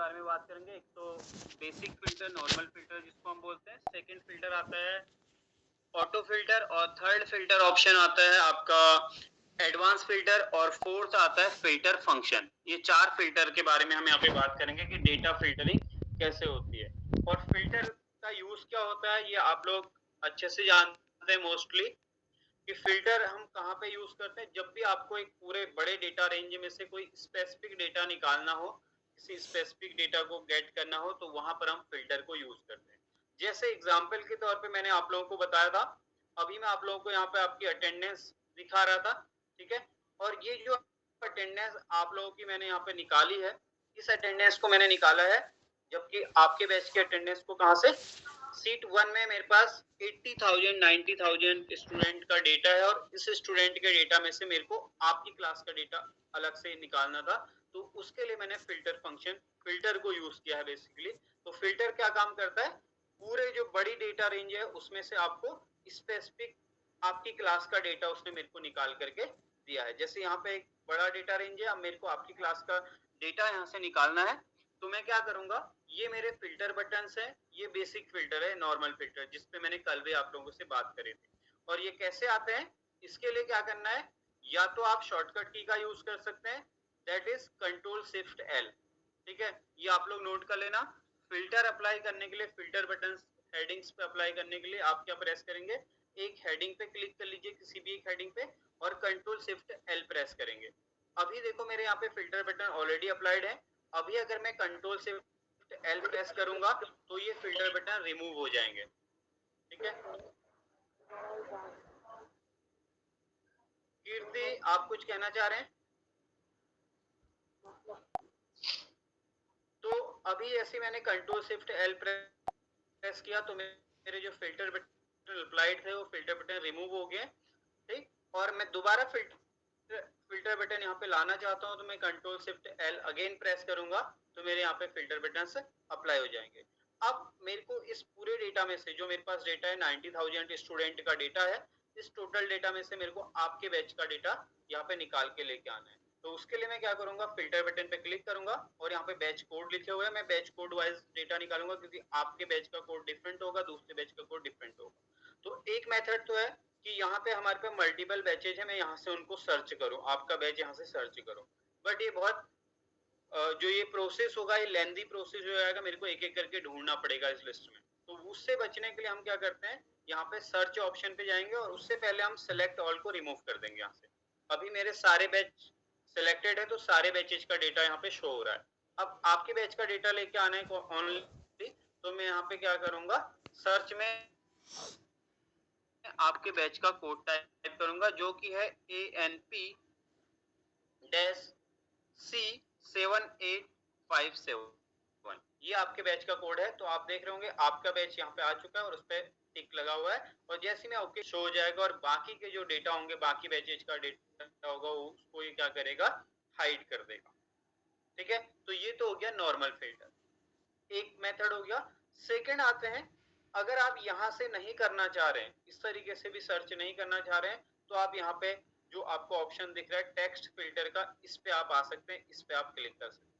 बारे में बात करेंगे। एक तो बेसिक फिल्टर, नॉर्मल फिल्टर जिसको हम बोलते हैं। सेकंड फिल्टर आता है ऑटो फिल्टर और थर्ड फिल्टर ऑप्शन आता है आपका एडवांस फिल्टर और फोर्थ आता है फिल्टर फंक्शन। ये चार फिल्टर के बारे में हम यहाँ पे बात करेंगे कि डेटा फिल्टरिंग कैसे होती है और फिल्टर का यूज क्या होता है ये आप लोग अच्छे से जानते हैं मोस्टली कि फिल्टर हम कहाँ पे यूज करते हैं। जब भी आपको एक पूरे बड़े डेटा रेंज में से कोई स्पेसिफिक डेटा निकालना हो, किसी स्पेसिफिक डेटा को गेट करना हो, तो वहां पर हम फिल्टर को यूज करते हैं। जैसे एग्जांपल के तौर पे मैंने आप लोगों को बताया था, अभी मैं आप लोगों को यहाँ पे आपकी अटेंडेंस दिखा रहा था, ठीक है। और ये जो अटेंडेंस आप लोगों की मैंने यहाँ पे निकाली है, इस अटेंडेंस को मैंने निकाला है, जबकि आपके बैच के अटेंडेंस को कहाँ से, सीट 1 में मेरे पास 80,000 90,000 स्टूडेंट का डेटा है और इस स्टूडेंट के डेटा में से मेरे को आपकी क्लास का डेटा अलग से निकालना था। तो उसके लिए मैंने फिल्टर फंक्शन, फिल्टर को यूज किया है बेसिकली। तो फिल्टर क्या काम करता है, पूरे जो बड़ी डेटा रेंज है उसमें से आपको स्पेसिफिक आपकी क्लास का डेटा उसने मेरे को निकाल करके दिया है। जैसे यहाँ पे एक बड़ा डेटा रेंज है, अब मेरे को आपकी क्लास का डेटा यहाँ से निकालना है, तो मैं क्या करूंगा, ये मेरे फिल्टर बटन्स है, ये बेसिक फिल्टर है, नॉर्मल फिल्टर जिसपे मैंने कल भी आप लोगों से बात करी थी। और ये कैसे आते हैं, इसके लिए क्या करना है, या तो आप शॉर्टकट की का यूज कर सकते हैं, that is control shift L, ठीक है। ये आप लोग नोट कर लेना। फिल्टर अप्लाई करने के लिए, फिल्टर बटन हेडिंग्स पे अप्लाई करने के लिए आप क्या प्रेस करेंगे, एक हेडिंग पे क्लिक कर लीजिए, किसी भी एक हेडिंग पे, और कंट्रोल शिफ्ट एल प्रेस करेंगे। अभी देखो मेरे यहाँ पे फिल्टर बटन ऑलरेडी अप्लाइड है। अभी अगर मैं कंट्रोल शिफ्ट एल प्रेस करूंगा तो ये फिल्टर बटन रिमूव हो जाएंगे, ठीक है। कीर्ति आप कुछ कहना चाह रहे हैं? तो अभी ऐसे मैंने कंट्रोल शिफ्ट एल प्रेस किया तो मेरे जो फिल्टर बटन अप्लाइड थे वो फिल्टर बटन रिमूव हो गए, ठीक। और मैं दोबारा फिल्टर बटन यहाँ पे लाना चाहता हूँ तो मैं control shift L again press करूंगा तो मेरे यहाँ पे फिल्टर बटन से अप्लाई हो जाएंगे। अब मेरे को इस पूरे डेटा में से, जो मेरे पास डेटा है 90,000 स्टूडेंट का डेटा है, इस टोटल डेटा में से मेरे को आपके बैच का डेटा यहाँ पे निकाल के लेके आना है। तो उसके लिए मैं क्या करूंगा, फिल्टर बटन पे क्लिक करूंगा और यहाँ पे बैच कोड लिखे हुए हैं, मैं बैच कोड वाइज डेटा निकालूंगा, क्योंकि आपके बैच का कोड डिफरेंट होगा, दूसरे बैच का कोड डिफरेंट होगा। तो एक मेथड तो है कि यहाँ पे हमारे पे मल्टीपल बैचेज है, मैं यहाँ से उनको सर्च करूँ, आपका बैच यहाँ से सर्च करूँ, बट ये बहुत जो ये प्रोसेस होगा ये लेंदी प्रोसेस हो जाएगा, मेरे को एक एक करके ढूंढना पड़ेगा इस लिस्ट में। तो उससे बचने के लिए हम क्या करते हैं, यहाँ पे सर्च ऑप्शन पे जाएंगे और उससे पहले हम सेलेक्ट ऑल को रिमूव कर देंगे यहाँ से। अभी मेरे सारे बैच सिलेक्टेड है तो सारे बैचेज का डेटा यहाँ पे शो हो रहा है। अब आपके बैच का डेटा लेके आना है ओनली, तो मैं यहाँ पे क्या करूंगा, सर्च में आपके बैच का कोड टाइप करूंगा जो कि है ANP-C7857। ये आपके बैच का कोड है। तो आप देख रहे होंगे आपका बैच यहाँ पे आ चुका है और उस पर टिक लगा हुआ है, और जैसे में ओके शो हो जाएगा और बाकी के जो डेटा होंगे, बाकी बैचेज का डेटा होगा, उसको ये क्या करेगा, हाइड कर देगा, ठीक है। तो ये तो हो गया नॉर्मल फिल्टर, एक मेथड हो गया। सेकंड आते हैं, अगर आप यहां से नहीं करना चाह रहे हैं, इस तरीके से भी सर्च नहीं करना चाह रहे हैं, तो आप यहाँ पे जो आपको ऑप्शन दिख रहा है टेक्स्ट फिल्टर का, इस पे आप आ सकते हैं, इस पे आप क्लिक कर सकते हैं।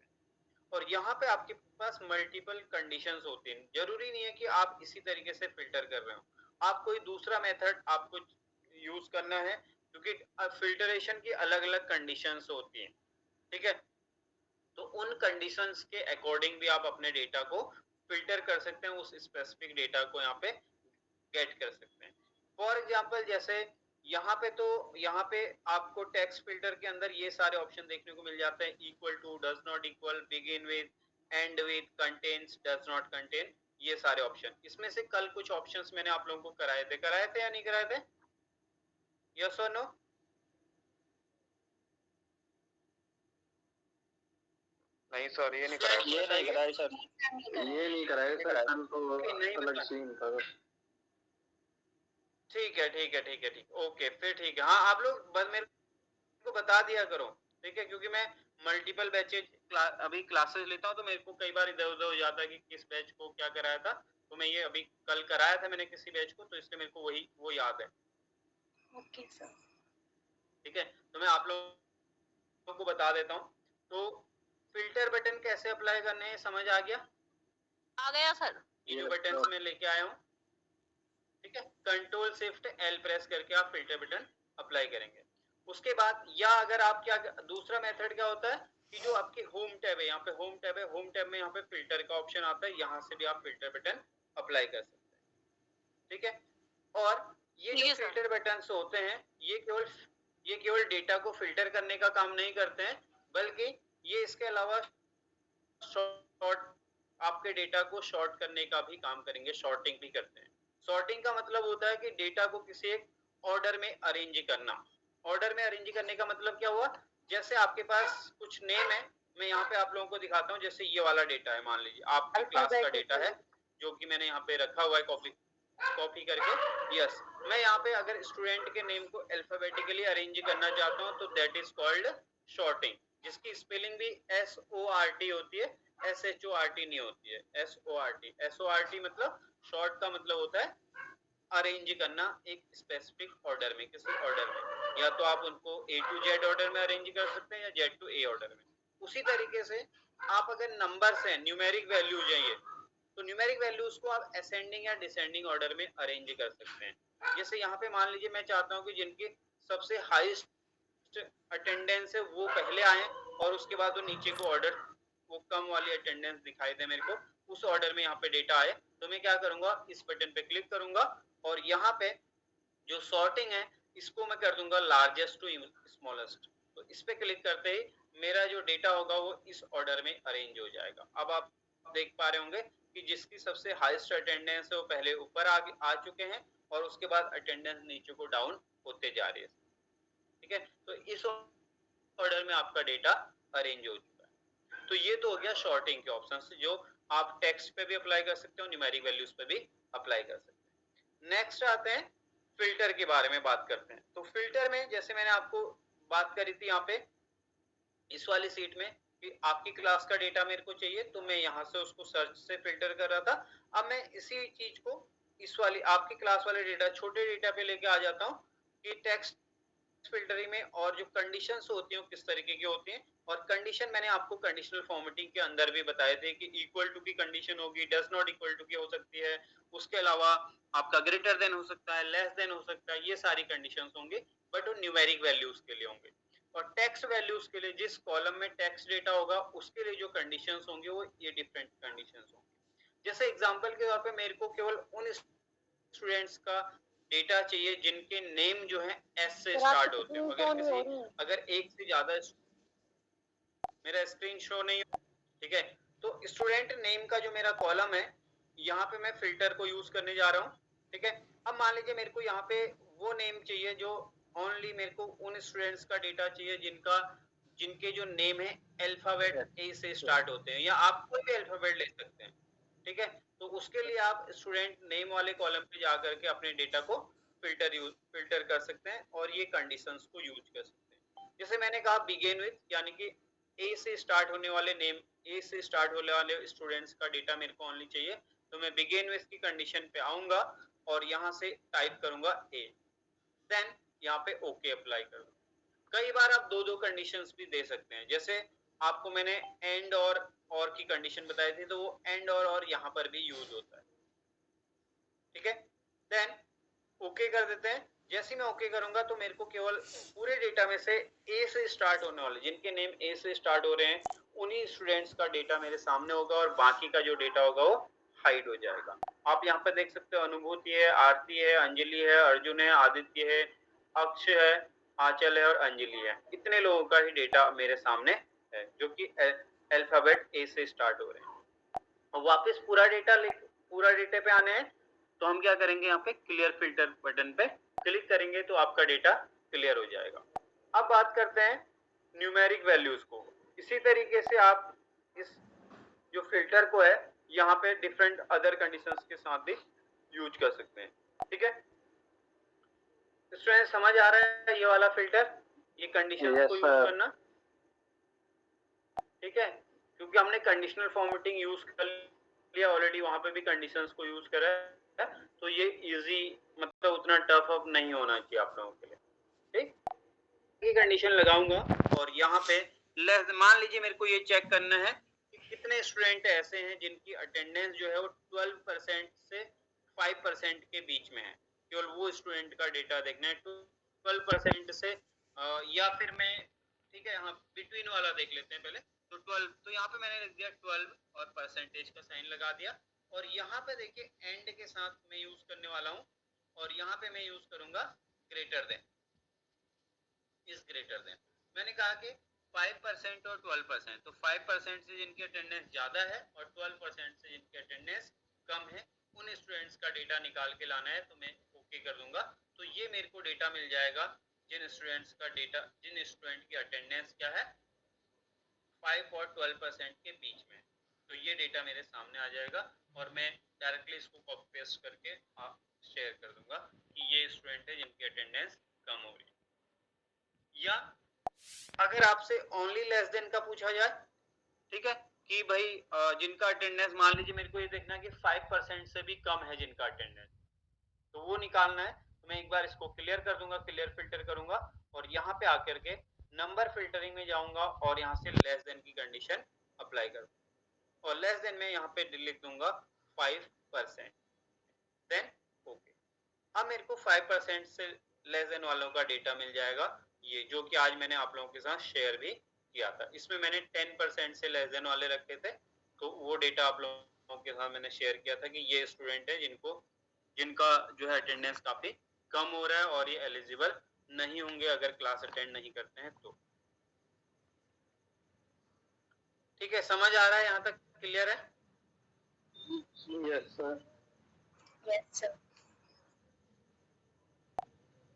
और यहाँ पे आपके पास मल्टीपल कंडीशंस होती हैं, जरूरी नहीं है कि आप इसी तरीके से फिल्टर कर रहे हो, आप कोई दूसरा मेथड आपको यूज करना है, क्योंकि फिल्टरेशन की अलग अलग कंडीशंस होती हैं, ठीक है। तो उन कंडीशंस के अकॉर्डिंग भी आप अपने डेटा को फिल्टर कर सकते हैं, उस स्पेसिफिक डेटा को यहाँ पे गेट कर सकते हैं। फॉर एग्जांपल जैसे यहाँ पे, तो यहाँ पे आपको टेक्स्ट फिल्टर के अंदर ये सारे ऑप्शन देखने को मिल जाते हैं, equal to, does not equal, begin with, end with, contains, does not contain, ये सारे ऑप्शन। इसमें से कल कुछ ऑप्शंस मैंने आप लोगों को कराए थे या नहीं कराए थे, यस और नो? नहीं सर, ये नहीं कराया, ये नहीं कराया सर, ये नहीं कराया सर, तो अलग सीन था। ठीक है ठीक है ठीक है ठीक, ओके फिर ठीक है। हाँ आप लोग बस मेरे को बता दिया करो, ठीक है, क्योंकि मैं मल्टीपल बैचेज अभी क्लासेस लेता हूँ, तो मेरे को कई बार इधर उधर हो जाता है कि किस बैच को क्या कराया था। तो मैं ये अभी कल कराया था मैंने किसी बैच को, तो इसलिए मेरे को वो याद है। ओके सर, ठीक है, तो मैं आप लोगों को बता देता हूँ। तो फिल्टर बटन कैसे अप्लाई करने हैं समझ आ गया? आ गया सर। ये जो बटन मैं लेके आया हूँ, ठीक है, कंट्रोल शिफ्ट एल प्रेस करके आप फिल्टर बटन अप्लाई करेंगे। उसके बाद या अगर आप क्या, दूसरा मेथड क्या होता है कि जो आपकी होम टैब है, यहाँ पे होम टैब है, होम टैब में यहाँ पे फिल्टर का ऑप्शन आता है, यहाँ से भी आप फिल्टर बटन अप्लाई कर सकते हैं, ठीक है। और ये जो फिल्टर बटन होते हैं ये केवल डेटा को फिल्टर करने का काम नहीं करते हैं, बल्कि ये इसके अलावा शॉर्ट आपके डेटा को शॉर्ट करने का भी काम करेंगे, शॉर्टिंग भी करते हैं। शॉर्टिंग का मतलब होता है कि डेटा को किसी एक ऑर्डर में अरेंज करना। ऑर्डर में अरेंज करने का मतलब क्या हुआ, जैसे आपके पास कुछ नेम है, मैं यहाँ पे आप लोगों को दिखाता हूँ। जैसे ये वाला डेटा है, मान लीजिए आपकी क्लास का डेटा है जो कि मैंने यहाँ पे रखा हुआ है कॉपी करके। यस, मैं यहाँ पे अगर स्टूडेंट के नेम को अल्फाबेटिकली अरेंज करना चाहता हूँ तो दैट इज कॉल्ड शॉर्टिंग, जिसकी स्पेलिंग भी SORT होती है, SHORT नहीं होती है, SORT मतलब शॉर्ट का मतलब होता है अरेंज करना एक स्पेसिफिक ऑर्डर में, किसी ऑर्डर में, या तो आप उनको A to Z ऑर्डर में अरेंज कर सकते हैं या Z to A ऑर्डर में। उसी तरीके से आप अगर नंबर्स हैं, न्यूमेरिक वैल्यूज हैं ये, तो न्यूमेरिक वैल्यूज को आप असेंडिंग या डिसेंडिंग ऑर्डर में अरेंज कर सकते हैं। जैसे यहाँ पे मान लीजिए मैं चाहता हूँ कि जिनकी सबसे हाईएस्ट अटेंडेंस है वो पहले आए और उसके बाद वो नीचे को ऑर्डर, वो कम वाली अटेंडेंस दिखाई दे मेरे को, उस ऑर्डर में यहाँ पे डेटा आए, तो मैं क्या करूंगा, इस बटन पे क्लिक करूंगा और यहाँ पे जो सॉर्टिंग है इसको मैं कर दूंगा लार्जेस्ट टू स्मॉलेस्ट। तो इस पे क्लिक करते ही मेरा जो डेटा होगा वो इस ऑर्डर में अरेंज हो जाएगा। अब आप देख पा रहे होंगे कि जिसकी सबसे हाईएस्ट अटेंडेंस है वो पहले ऊपर आ चुके हैं और उसके बाद अटेंडेंस नीचे को डाउन होते जा रही है, ठीक है। तो इस ऑर्डर में आपका डेटा अरेंज हो चुका है। तो ये तो हो गया शॉर्टिंग के ऑप्शंस, जो आप टेक्स्ट पे भी अप्लाई कर सकते हो, न्यूमेरिक वैल्यूज पे भी अप्लाई कर सकते हैं। नेक्स्ट आते हैं फिल्टर के बारे में बात करते हैं। तो फिल्टर में जैसे मैंने आपको बात करी थी यहाँ पे इस वाली सीट में कि आपकी क्लास का डेटा मेरे को चाहिए, तो मैं यहाँ से उसको सर्च से फिल्टर कर रहा था। अब मैं इसी चीज को इस वाली आपकी क्लास वाले डेटा, छोटे डेटा पे लेके आ जाता हूँ कि टेक्स्ट फिल्टरिंग में और जो कंडीशंस होती हैं किस तरीके की होती हैं। और कंडीशन मैंने आपको कंडीशनल फॉर्मेटिंग के अंदर भी बताए थे कि इक्वल टू की कंडीशन होगी, डज नॉट इक्वल टू की हो सकती है, उसके अलावा आपका ग्रेटर देन हो सकता है, लेस देन हो सकता है, ये सारी कंडीशंस होंगी, बट वो न्यूमेरिक वैल्यूज के लिए होंगे। और टेक्स्ट वैल्यूज के लिए जिस कॉलम में टेक्स्ट डेटा होगा उसके लिए जो कंडीशंस होंगे वो ये डिफरेंट कंडीशंस होंगे। जैसे एग्जांपल के तौर पे मेरे को केवल उन स्टूडेंट्स का डेटा चाहिए जिनके नेम जो है एस से स्टार्ट होते हैं। अगर एक से ज्यादा, मेरा स्क्रीन शो नहीं, ठीक है, तो स्टूडेंट नेम का जो मेरा कॉलम है यहाँ पे मैं फिल्टर को यूज करने जा रहा हूँ, ठीक है। अब मान लीजिए मेरे को यहाँ पे वो नेम चाहिए जो ओनली मेरे को उन स्टूडेंट्स का डेटा चाहिए जिनके जो नेम है अल्फाबेट ए से स्टार्ट होते हैं, या आप कोई भी अल्फाबेट ले सकते हैं, ठीक है। तो उसके लिए आप स्टूडेंट नेम वाले कॉलम पे जाकर के अपने डेटा को फिल्टर कर सकते हैं और ये कंडीशंस को यूज कर सकते हैं। जैसे मैंने कहा बिगिन विथ, यानी कि ए से स्टार्ट होने वाले नेम, ए से स्टार्ट होने वाले स्टूडेंट्स का डेटा मेरे को ओनली चाहिए, तो मैं बिगिन विथ की कंडीशन पे आऊंगा और यहाँ से टाइप करूंगा ए, देन यहाँ पे ओके अप्लाई करूंगा। कई बार आप दो कंडीशंस भी दे सकते हैं, जैसे आपको मैंने एंड और की कंडीशन बताई थी, तो वो एंड और यहाँ पर भी यूज होता है, ठीक है। देन ओके कर देते हैं। जैसे मैं ओके करूंगा तो मेरे को केवल पूरे डेटा में से ए से स्टार्ट होने वाले, जिनके नेम ए से स्टार्ट हो रहे हैं, उन्हीं स्टूडेंट्स का डेटा मेरे सामने होगा और बाकी का जो डेटा होगा वो हाइड हो जाएगा। आप यहाँ पे देख सकते हो अनुभूति है, आरती है, अंजलि है, अर्जुन है, आदित्य है, अक्षय है, आंचल है और अंजलि है। इतने लोगों का ही डेटा मेरे सामने है जो कि अल्फाबेट ए से स्टार्ट हो रहे हैं। और वापस पूरा डेटा पे आने हैं तो हम क्या करेंगे, यहाँ पे क्लियर फिल्टर बटन पे क्लिक करेंगे तो आपका डेटा क्लियर हो जाएगा। अब बात करते हैं न्यूमेरिक वैल्यूज को। इसी तरीके से आप इस जो फिल्टर को है यहाँ पे डिफरेंट अदर कंडीशंस के साथ भी यूज कर सकते हैं, ठीक है। स्टूडेंट समझ आ रहा है ये वाला फिल्टर, ये कंडीशंस को यूज करना, ठीक है, क्योंकि हमने कंडीशनल फॉर्मेटिंग यूज कर लिया ऑलरेडी, वहां पे भी कंडीशंस को यूज करा है, तो ये इजी, मतलब उतना टफ अब नहीं होना चाहिए आप लोगों के लिए, ठीक। ये कंडीशन लगाऊंगा और यहाँ पे मान लीजिए मेरे को ये चेक करना है कि कितने स्टूडेंट ऐसे हैं जिनकी अटेंडेंस जो है वो 12% से 5% के बीच में है। केवल वो स्टूडेंट का डेटा देखना है 12% से या फिर मैं ठीक है यहाँ बिटवीन वाला देख लेते हैं पहले। तो 12, तो यहाँ पे मैंने लिख दिया 12 और परसेंटेज का साइन लगा दिया, और यहाँ पे देखिए एंड के साथ मैं यूज करने वाला हूँ, और यहाँ पे मैं यूज करूंगा ग्रेटर देन, इस ग्रेटर देन। मैंने कहा कि 5% और 12%, तो 5% से जिनकी अटेंडेंस ज्यादा है और 12% से जिनकी अटेंडेंस कम है, उन स्टूडेंट्स का डेटा निकाल के लाना है, तो मैं ओके कर दूंगा। तो ये मेरे को डेटा मिल जाएगा जिन स्टूडेंट्स का डेटा, जिन स्टूडेंट की अटेंडेंस क्या है 5 और 12% के बीच में। तो ये डेटा मेरे सामने आ जाएगा और मैं डायरेक्टली इसको कॉपी पेस्ट करके शेयर कर दूंगा कि ये स्टूडेंट है जिनकी अटेंडेंस कम हो रही है। या अगर आपसे ओनली लेस देन का पूछा जाए, ठीक है, कि भाई जिनका अटेंडेंस मान लीजिए मेरे को ये देखना है कि 5% से भी कम है जिनका अटेंडेंस, तो वो निकालना है। तो मैं एक बार इसको क्लियर कर दूंगा, क्लियर फिल्टर करूंगा, और यहाँ पे आकर के नंबर फिल्टरिंग में जाऊंगा और यहाँ से लेस देन की कंडीशन अप्लाई कर दूंगा, और लेस देन में यहाँ पे लिख दूंगा 5%, देन ओके। अब मेरे को 5% से लेस देन वालों का डेटा मिल जाएगा, ये जो कि आज मैंने आप लोगों के साथ शेयर भी किया था। इसमें मैंने 10% से लेस देन वाले रखे थे, तो वो डेटा आप लोगों के साथ मैंने शेयर किया था कि ये स्टूडेंट है जिनका जो है अटेंडेंस काफी कम हो रहा है और ये एलिजिबल नहीं होंगे अगर क्लास अटेंड नहीं करते हैं तो। ठीक है, समझ आ रहा है यहाँ तक? क्लियर है? Yes sir. Yes sir.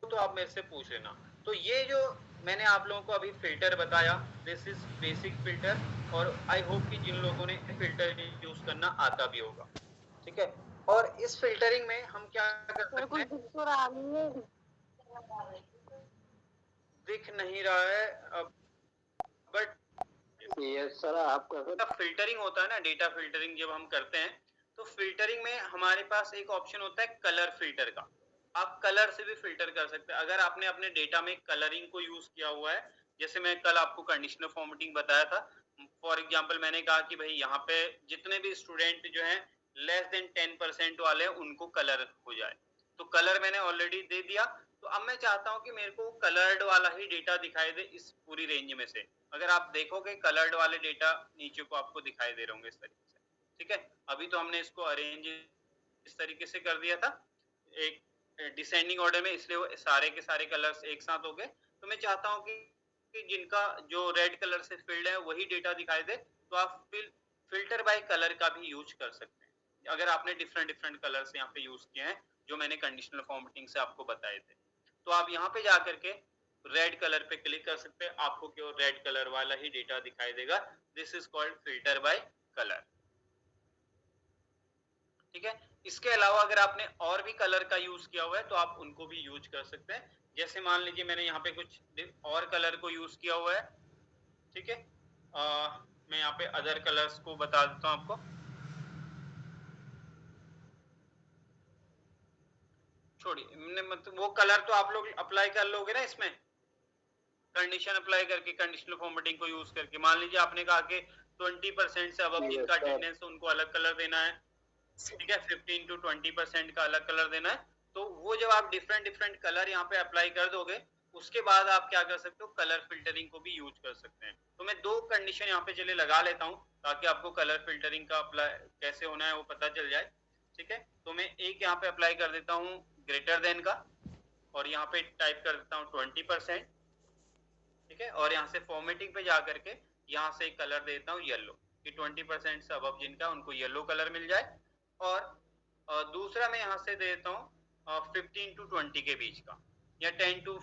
तो आप मेरे से पूछ लेना। तो ये जो मैंने आप लोगों को अभी फिल्टर बताया, दिस इज बेसिक फिल्टर, और आई होप कि जिन लोगों ने फिल्टर यूज करना आता भी होगा, ठीक है। और इस फिल्टरिंग में हम क्या कर सकते हैं, दिख नहीं रहा है बट यस सर, आपका फिल्टरिंग होता है ना, डेटा फिल्टरिंग जब हम करते हैं तो फिल्टरिंग में हमारे पास एक ऑप्शन होता है कलर फिल्टर का। आप कलर से भी फिल्टर कर सकते हैं अगर आपने अपने डेटा में कलरिंग को यूज किया हुआ है। जैसे मैं कल आपको कंडीशनल फॉर्मेटिंग बताया था, फॉर एग्जांपल मैंने कहा कि भाई यहाँ पे जितने भी स्टूडेंट जो हैं लेस देन 10% वाले उनको कलर हो जाए, तो कलर मैंने ऑलरेडी दे दिया। तो अब मैं चाहता हूं कि मेरे को कलर्ड वाला ही डेटा दिखाई दे इस पूरी रेंज में से। अगर आप देखोगे कलर्ड वाले डेटा नीचे को आपको दिखाई दे रहे होंगे इस तरीके से, ठीक है। अभी तो हमने इसको अरेंज इस तरीके से कर दिया था एक डिसेंडिंग ऑर्डर में, इसलिए वो सारे के सारे कलर्स एक साथ हो गए। तो मैं चाहता हूं कि जिनका जो रेड कलर से फील्ड है वही डेटा दिखाई दे, तो आप फिल्टर बाय कलर का भी यूज कर सकते हैं अगर आपने डिफरेंट डिफरेंट कलर्स यहाँ पे यूज किए हैं जो मैंने कंडीशनल फॉर्मेटिंग से आपको बताए थे। तो आप यहाँ पे जाकर के रेड कलर पे क्लिक कर सकते हैं, आपको केवल रेड कलर वाला ही डेटा दिखाई देगा। This is called filter by colour, ठीक है। इसके अलावा अगर आपने और भी कलर का यूज किया हुआ है तो आप उनको भी यूज कर सकते हैं। जैसे मान लीजिए मैंने यहाँ पे कुछ और कलर को यूज किया हुआ है, ठीक है। मैं यहाँ पे अदर कलर्स को बता देता हूँ आपको। छोड़िए, मतलब वो कलर तो आप लोग अप्लाई कर लोगे ना इसमें, कंडीशन अप्लाई करके कंडीशनल फॉर्मेटिंग को यूज करके। मान लीजिए आपने कहा कि 20% से अब जिनका अटेंडेंस उनको अलग कलर देना है, ठीक है, 15 to 20% का अलग कलर देना है। तो वो जब आप डिफरेंट डिफरेंट कलर यहाँ पे अप्लाई कर दोगे उसके बाद आप क्या कर सकते हो, कलर फिल्टरिंग को भी यूज कर सकते हैं। तो मैं दो कंडीशन यहाँ पे चले लगा लेता हूँ ताकि आपको कलर फिल्टरिंग का अप्लाई कैसे होना है वो पता चल जाए, ठीक है। तो मैं एक यहाँ पे अप्लाई कर देता हूँ ग्रेटर देन का, और यहाँ पे टाइप कर देता हूँ 20%, ठीक है। और यहाँ से फॉर्मेटिंग पे जा करके यहाँ से कलर देता हूँ येलो, कि 20% से अब जिनका उनको येलो कलर मिल जाए। और दूसरा मैं यहाँ से दे देता हूँ 15 to 20 के बीच का, या 10 to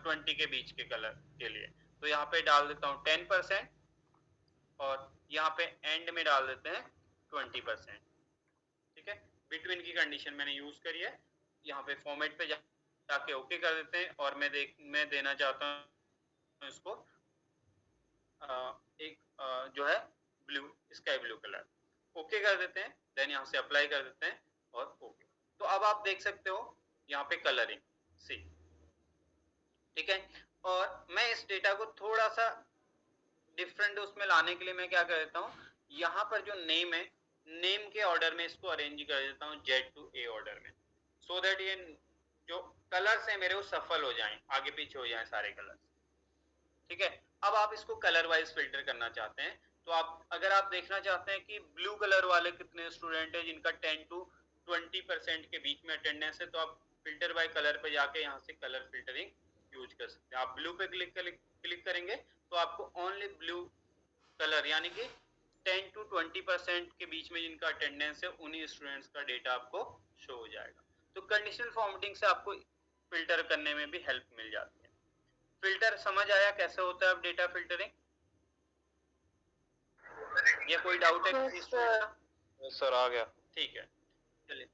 20 के बीच के कलर के लिए। तो यहाँ पे डाल देता हूँ 10%, और यहाँ पे एंड में डाल देते हैं 20%, ठीक है। बिटवीन की कंडीशन मैंने यूज करी है। यहाँ पे फॉर्मेट पे जाके ओके कर देते हैं, और मैं देना चाहता हूँ इसको एक जो है blue, sky blue colour. Okay कर देते हैं, देन यहाँ से अप्लाई कर देते हैं और ओके। तो अब आप देख सकते हो यहाँ पे कलरिंग सी, ठीक है। और मैं इस डेटा को थोड़ा सा डिफरेंट उसमें लाने के लिए मैं क्या कर देता हूँ, यहाँ पर जो नेम है, नेम के ऑर्डर में इसको अरेंज कर देता हूँ Z to A ऑर्डर में, सो दैट ये जो कलर्स है मेरे वो सफल हो जाएं, आगे पीछे हो जाएं सारे कलर्स। ठीक है, अब आप इसको कलर वाइज फिल्टर करना चाहते हैं, तो आप अगर आप देखना चाहते हैं कि ब्लू कलर वाले कितने स्टूडेंट है जिनका 10 to 20% के बीच में अटेंडेंस है, तो आप फिल्टर बाय कलर पे जाके यहाँ से कलर फिल्टरिंग यूज कर सकते हैं। आप ब्लू पे क्लिक करेंगे तो आपको ओनली ब्लू कलर यानी कि 10 to 20% के बीच में जिनका अटेंडेंस है उन्हीं स्टूडेंट्स का डेटा आपको शो हो जाएगा। तो कंडीशनल फॉर्मेटिंग से आपको फिल्टर करने में भी हेल्प मिल जाती है। फिल्टर समझ आया कैसे होता है अब डेटा फिल्टरिंग, या कोई डाउट है किसी स्टूडेंट का? सर आ गया। ठीक है, चलिए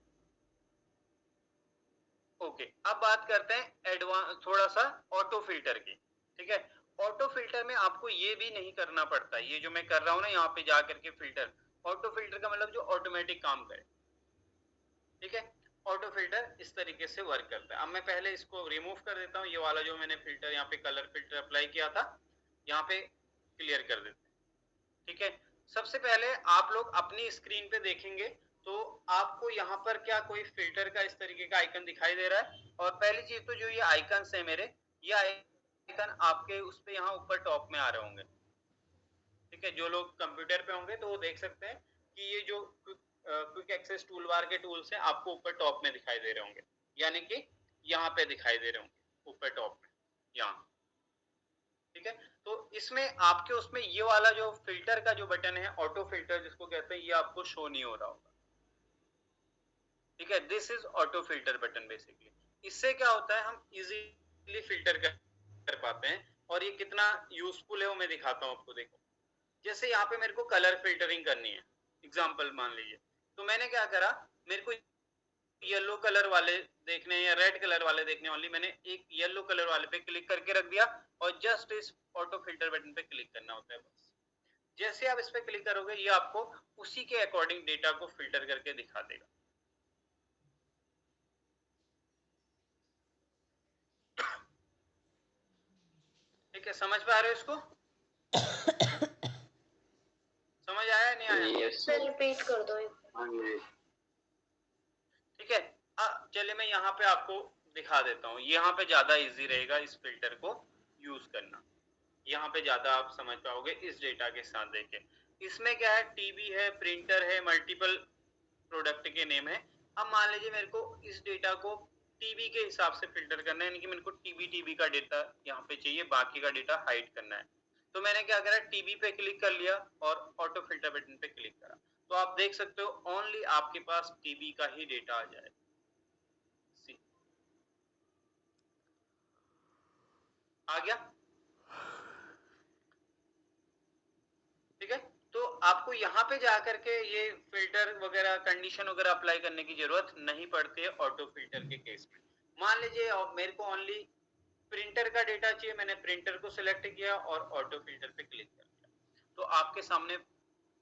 ओके। अब बात करते हैं एडवांस थोड़ा सा ऑटो फिल्टर की। ठीक है, ऑटो फिल्टर में आपको ये भी नहीं करना पड़ता, ये जो मैं कर रहा हूँ ना यहाँ पे जा करके फिल्टर, ऑटो फिल्टर का मतलब जो ऑटोमेटिक काम करे। ठीक है, ऑटो फिल्टर इस तरीके से वर्क करता है। अब मैं पहले इसको रिमूव कर देता हूँ, ये वाला जो मैंने फिल्टर यहाँ पे कलर फिल्टर अप्लाई किया था यहाँ पे क्लियर कर देते हैं। ठीक है, सबसे पहले आप लोग अपनी स्क्रीन पे देखेंगे तो आपको यहाँ पर क्या कोई फिल्टर का इस तरीके का आइकन दिखाई दे रहा है। और पहली चीज तो जो ये आइकन है मेरे, ये आइकन आपके उस पे यहाँ ऊपर टॉप में आ रहे होंगे। ठीक है, जो लोग कंप्यूटर पे होंगे तो वो देख सकते हैं कि ये जो क्विक एक्सेस टूल बार के टूल्स हैं आपको ऊपर टॉप में दिखाई दे रहे होंगे, यानी कि यहाँ पे दिखाई दे रहे होंगे ऊपर टॉप में यहाँ। ठीक है, तो इसमें आपके उसमें ये वाला जो फिल्टर का जो बटन है ऑटो फिल्टर जिसको कहते हैं, ये आपको शो नहीं हो रहा होगा। ठीक है, this is auto filter button basically. इससे क्या होता है, हम इजीली फिल्टर कर पाते हैं, और ये कितना यूजफुल है वो मैं दिखाता हूँ आपको। देखो, जैसे यहाँ पे मेरे को कलर फिल्टरिंग करनी है, एग्जांपल मान लीजिए, तो मैंने क्या करा, मेरे को येलो कलर वाले देखने या रेड कलर वाले देखने वाली, मैंने एक येलो कलर वाले पे क्लिक करके रख दिया, और जस्ट इस ऑटो फिल्टर बटन पे क्लिक करना होता है बस। जैसे आप इस पे क्लिक करोगे ये आपको उसी के अकॉर्डिंग डेटा को फिल्टर करके दिखा देगा। ठीक है, समझ पा रहे हो इसको? समझ आया नहीं आया? यस सर रिपीट कर दो। हाँ जी। ठीक है, चलिए मैं यहाँ पे आपको दिखा देता हूँ, यहाँ पे ज्यादा इजी रहेगा इस फिल्टर को यूज करना, यहाँ पे ज्यादा आप समझ पाओगे इस डेटा के साथ। देखे, इसमें क्या है, टीबी है, प्रिंटर है, मल्टीपल प्रोडक्ट के नेम है। अब मान लीजिए मेरे को इस डेटा को टीबी के हिसाब से फिल्टर करना है, यानी कि मेरे को टीबी का डेटा यहाँ पे चाहिए, बाकी का डेटा हाइड करना है। तो मैंने क्या करा, टीबी पे क्लिक कर लिया और ऑटो फिल्टर बटन पे क्लिक करा, तो आप देख सकते हो ओनली आपके पास टीबी का ही डेटा आ जाए। आ गया? ठीक है, तो आपको यहाँ पे जाकर के ये फिल्टर वगैरह कंडीशन वगैरह अप्लाई करने की जरूरत नहीं पड़ती है ऑटो फिल्टर के केस में। मान लीजिए मेरे को ओनली प्रिंटर का डेटा चाहिए, मैंने प्रिंटर को सिलेक्ट किया और ऑटो फिल्टर पे क्लिक कर दिया, तो आपके सामने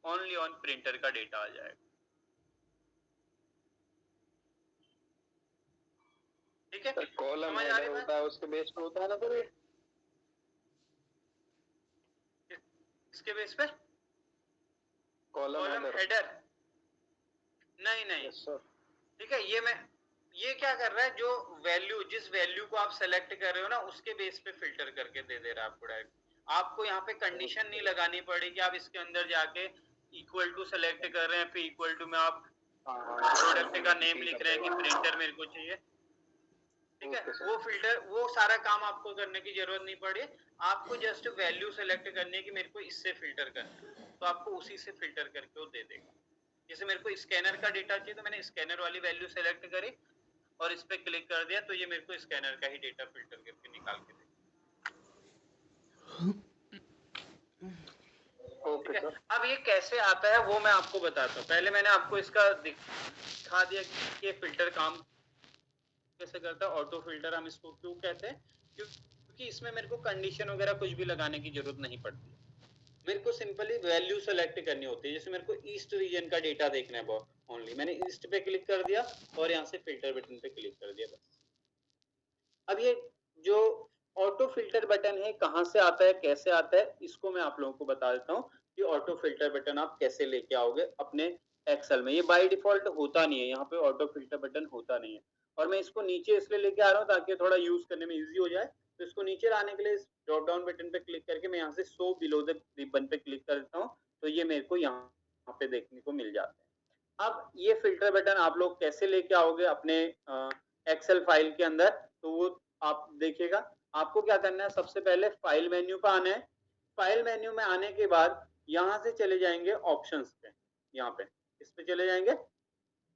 ओनली ऑन प्रिंटर का डेटा आ जाएगा। ठीक है, कॉलम समझ आ रही होता है उसके बेस पे होता है ना सर, इसके बेस पे कॉलम हेडर नहीं नहीं। Yes sir. ठीक है, ये क्या कर रहा है, जो वैल्यू जिस वैल्यू को आप सेलेक्ट कर रहे हो ना उसके बेस पे फिल्टर करके दे दे रहा है आपको डायरेक्ट। आपको यहाँ पे कंडीशन नहीं लगानी पड़ेगी, आप इसके अंदर जाके इक्वल टू सेलेक्ट कर रहे हैं, फिर इक्वल टू में आप प्रोडक्ट का नेम लिख रहे हैं कि प्रिंटर मेरे को चाहिए। ठीक है, वो फिल्टर वो सारा काम आपको करने की जरूरत नहीं पड़ी, आपको जस्ट वैल्यू सेलेक्ट करनी है कि मेरे को इससे फिल्टर करना है, तो आपको उसी से फिल्टर करके वो दे देगा। जैसे मेरे को स्कैनर का डेटा चाहिए तो मैंने स्कैनर वाली वैल्यू सेलेक्ट करी और इस पे क्लिक कर दिया, तो ये मेरे को स्कैनर का ही डेटा फिल्टर करके निकाल के देगा। ठीक है, अब ये कैसे आता है वो मैं आपको बताता हूँ। पहले मैंने आपको इसका दिखा दिया कि ये फिल्टर काम कैसे करता है। ऑटो फिल्टर हम इसको क्यों कहते हैं, क्योंकि इसमें मेरे को कंडीशन वगैरह कुछ भी लगाने की जरूरत नहीं पड़ती, मेरे को सिंपली वैल्यू सेलेक्ट करनी होती है। जैसे मेरे को ईस्ट रीजन का डेटा देखना है ओनली, मैंने ईस्ट पे क्लिक कर दिया और यहाँ से फिल्टर बटन पे क्लिक कर दिया बस। अब ये जो ऑटो फिल्टर बटन है, कहाँ से आता है, कैसे आता है, इसको मैं आप लोगों को बता देता हूँ कि ऑटो फिल्टर बटन आप कैसे लेके आओगे अपने एक्सेल में। ये बाय डिफॉल्ट होता नहीं है, यहाँ पे ऑटो फिल्टर बटन होता नहीं है, और मैं इसको नीचे इसलिए लेके आ रहा हूँ ताकि थोड़ा यूज करने में इजी हो जाए। तो इसको नीचे लाने के लिए इस ड्रॉप डाउन बटन पे क्लिक करके मैं यहाँ से शो बिलो द रिबन पे क्लिक कर देता हूँ, तो ये मेरे को यहाँ पे देखने को मिल जाता है। अब ये फिल्टर बटन आप लोग कैसे लेके आओगे अपने एक्सेल फाइल के अंदर, तो वो आप देखिएगा। आपको क्या करना है, सबसे पहले फाइल मेन्यू पे आना है। फाइल मेन्यू में आने के बाद यहाँ से चले जाएंगे ऑप्शंस पे, यहाँ पे इस पे चले जाएंगे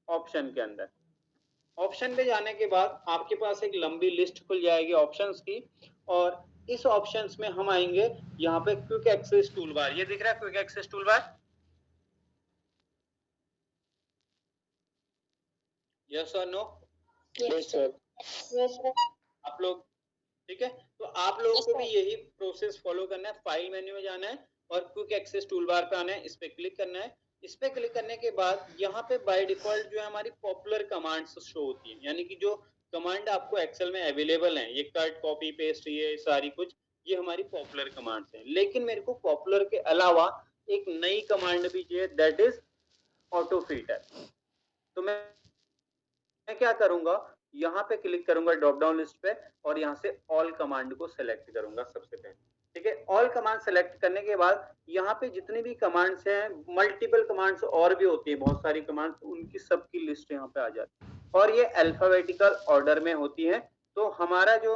ऑप्शन के अंदर। ऑप्शन पे जाने के बाद आपके पास एक लंबी लिस्ट खुल जाएगी ऑप्शंस की, और इस ऑप्शंस में हम आएंगे यहाँ पे क्विक एक्सेस टूल बार। ये दिख रहा है quick access tool bar, yes और no? Yes, sir. Yes, sir. आप लोग ठीक है, तो आप लोगों को भी यही प्रोसेस फॉलो करना है। फाइल मेन्यू में जाना है और क्विक एक्सेस टूल बार पे आना है, इस पे क्लिक करना है। इस पे क्लिक करने के बाद यहाँ पे बाय डिफॉल्ट जो है हमारी पॉपुलर कमांड्स शो होती है, यानी कि जो कमांड आपको एक्सेल में अवेलेबल है, ये कट कॉपी पेस्ट ये सारी कुछ, ये हमारी पॉपुलर कमांड्स हैं। लेकिन मेरे को पॉपुलर के अलावा एक नई कमांड भी चाहिए, दैट इज ऑटो फिल्टर। तो मैं क्या करूंगा, यहाँ पे क्लिक करूंगा ड्रॉप डाउन लिस्ट पे, और यहाँ से ऑल कमांड को सिलेक्ट करूंगा सबसे पहले। ठीक है, ऑल कमांड सेलेक्ट करने के बाद यहाँ पे जितनी भी कमांड्स हैं, मल्टीपल कमांड्स और भी होती है, बहुत सारी कमांड्स, उनकी सबकी लिस्ट यहाँ पे आ जाती है, और ये अल्फाबेटिकल ऑर्डर में होती है। तो हमारा जो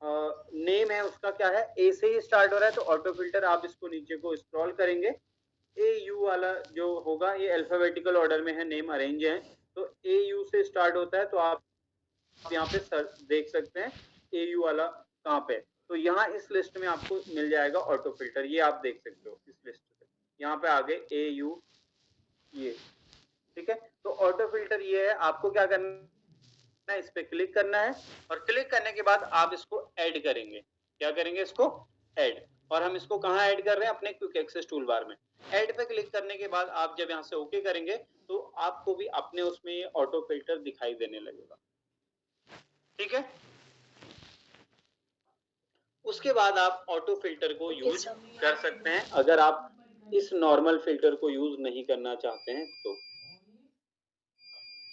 नेम है उसका क्या है, ए से ही स्टार्ट हो रहा है, तो ऑटो फिल्टर आप इसको नीचे को स्क्रॉल करेंगे, ए यू वाला जो होगा ये अल्फाबेटिकल ऑर्डर में है, नेम अरेंज है, तो ए यू से स्टार्ट होता है। तो आप यहाँ पे देख सकते हैं ए यू वाला कहाँ पे, तो यहाँ इस लिस्ट में आपको मिल जाएगा ऑटो फिल्टर, ये आप देख सकते हो इस लिस्ट से, यहाँ पे आगे ए यू ये। ठीक है, तो ऑटो फिल्टर ये है। आपको क्या करना है, इस पे क्लिक करना है, और क्लिक करने के बाद आप इसको ऐड करेंगे। क्या करेंगे, इसको ऐड, और हम इसको कहाँ ऐड कर रहे हैं, अपने क्विक एक्सेस टूल बार में। ऐड पे क्लिक करने के बाद आप जब यहाँ से ओके करेंगे तो आपको भी अपने उसमें ये ऑटो फिल्टर दिखाई देने लगेगा। ठीक है, उसके बाद आप ऑटो फिल्टर को यूज कर सकते हैं अगर आप इस नॉर्मल फिल्टर को यूज नहीं करना चाहते हैं तो।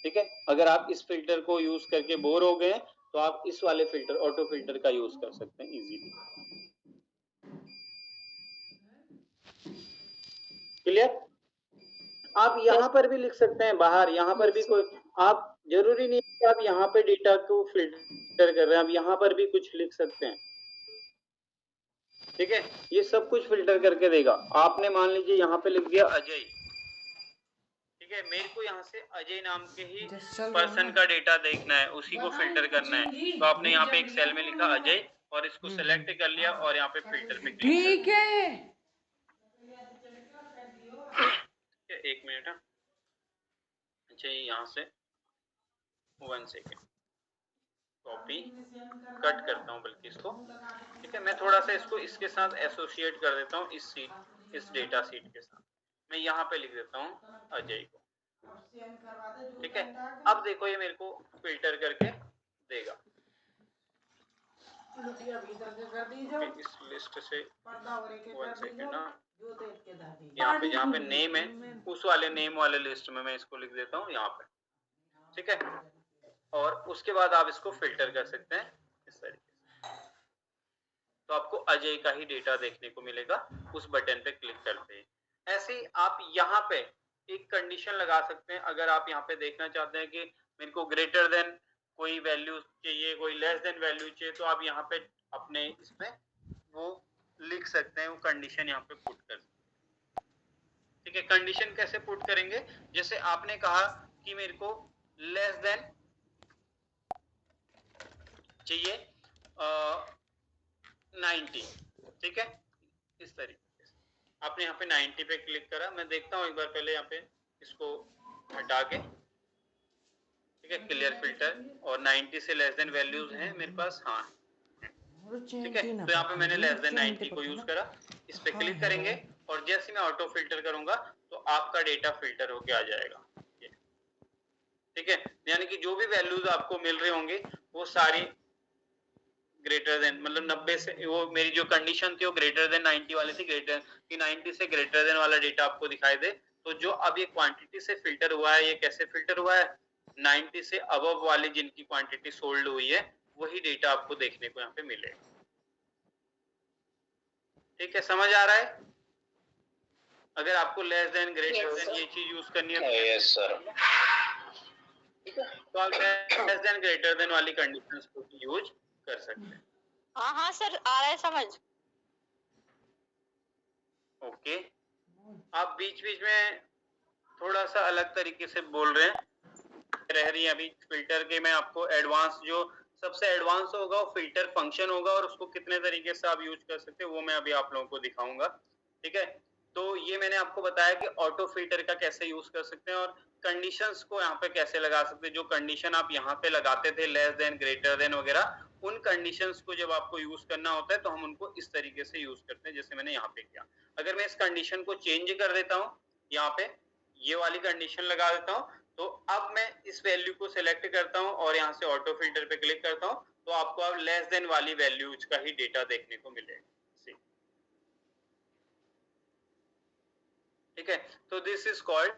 ठीक है, अगर आप इस फिल्टर को यूज करके बोर हो गए तो आप इस वाले फिल्टर ऑटो फिल्टर का यूज कर सकते हैं इजीली। क्लियर? आप यहाँ पर भी लिख सकते हैं बाहर, यहाँ पर भी कोई, आप जरूरी नहीं कि आप यहाँ पे डेटा को फिल्टर कर रहे हैं, आप यहाँ पर भी कुछ लिख सकते हैं। ठीक है, ये सब कुछ फिल्टर करके देगा। आपने मान लीजिए यहाँ पे लिख दिया अजय, ठीक है, मेरे को यहाँ से अजय नाम के ही पर्सन का डेटा देखना है, उसी को फिल्टर करना है, तो आपने यहाँ पे एक सेल में लिखा अजय और इसको सेलेक्ट कर लिया और यहाँ पे फिल्टर पे क्लिक कर दिया। एक मिनट, अच्छा यहाँ से 1 सेकेंड कॉपी कट करता हूँ बल्कि इसको। ठीक है, मैं थोड़ा सा इसको इसके साथ एसोसिएट कर देता हूँ, इस सीट, इस डेटा सीट के साथ मैं यहाँ पे लिख देता हूँ अजय को। ठीक है, अब देखो ये मेरे को फिल्टर करके देगा। इस लिस्ट से 1 सेकेंड ना, यहाँ पे नेम है, उस वाले नेम वाले लिस्ट में मैं इसको लिख देता हूँ यहाँ पे। ठीक है, और उसके बाद आप इसको फिल्टर कर सकते हैं इस तरीके से, तो आपको अजय का ही डेटा देखने को मिलेगा उस बटन पे क्लिक करते ही। ऐसे ही आप यहाँ पे एक कंडीशन लगा सकते हैं, अगर आप यहाँ पे देखना चाहते हैं कि मेरे को ग्रेटर देन कोई वैल्यू चाहिए, कोई लेस देन वैल्यू चाहिए, तो आप यहाँ पे अपने इसमें वो लिख सकते हैं, वो कंडीशन यहाँ पे पुट कर सकते हैं। ठीक है, कंडीशन कैसे पुट करेंगे, जैसे आपने कहा कि मेरे को लेस देन चाहिए 90, ठीक है, इस तरीके से आपने यहाँ पे 90 पे क्लिक करा। मैं देखता हूँ एक बार पहले यहाँ पे इसको हटा के, ठीक है, क्लियर फिल्टर, और 90 से लेस देन वैल्यूज हैं मेरे पास, हाँ ठीक है, तो यहाँ पे मैंने लेस देन 90 को यूज करा। इस पे क्लिक करेंगे और जैसे मैं ऑटो फिल्टर करूंगा तो आपका डेटा फिल्टर होके आ जाएगा। ठीक है, यानी कि जो भी वैल्यूज आपको मिल रहे होंगे वो सारी ग्रेटर देन, मतलब 90 से, वो मेरी जो कंडीशन थी वो ग्रेटर देन 90 वाली थी, ग्रेटर कि 90 से ग्रेटर देन वाला डेटा आपको दिखाई दे। तो जो अब ये क्वांटिटी से फिल्टर हुआ है, ये कैसे फिल्टर हुआ है, 90 से अबव वाली जिनकी क्वांटिटी सोल्ड हुई है वही डेटा आपको देखने को यहाँ पे मिलेगा। ठीक है, समझ आ रहा है? अगर आपको लेस देन ग्रेटर देन ये चीज यूज करनी है यस सर। तो आप लेस देन ग्रेटर देन वाली कंडीशंस को यूज कर सकते हैं। हाँ सर, आ रहा है समझ। ओके, आप बीच बीच में थोड़ा सा अलग तरीके से बोल रहे हैं, रह रही है अभी फिल्टर के। मैं आपको एडवांस, जो सबसे एडवांस होगा वो फिल्टर फंक्शन होगा और उसको कितने तरीके से आप यूज कर सकते हैं वो मैं अभी आप लोगों को दिखाऊंगा। ठीक है, तो ये मैंने आपको बताया कि ऑटो फिल्टर का कैसे यूज कर सकते हैं और कंडीशंस को यहाँ पे कैसे लगा सकते हैं। जो कंडीशन आप यहाँ पे लगाते थे लेस देन ग्रेटर देन वगैरह, उन कंडीशंस को जब आपको यूज करना होता है तो हम उनको इस तरीके से यूज करते हैं जैसे मैंने यहाँ पे किया। अगर मैं इस कंडीशन को चेंज कर देता हूँ, यहाँ पे ये वाली कंडीशन लगा देता हूँ, तो अब मैं इस वैल्यू को सिलेक्ट करता हूँ और यहाँ से ऑटो फिल्टर पे क्लिक करता हूँ, तो आपको अब लेस देन वाली वैल्यूज का ही डेटा देखने को मिलेगा। ठीक है, तो this is called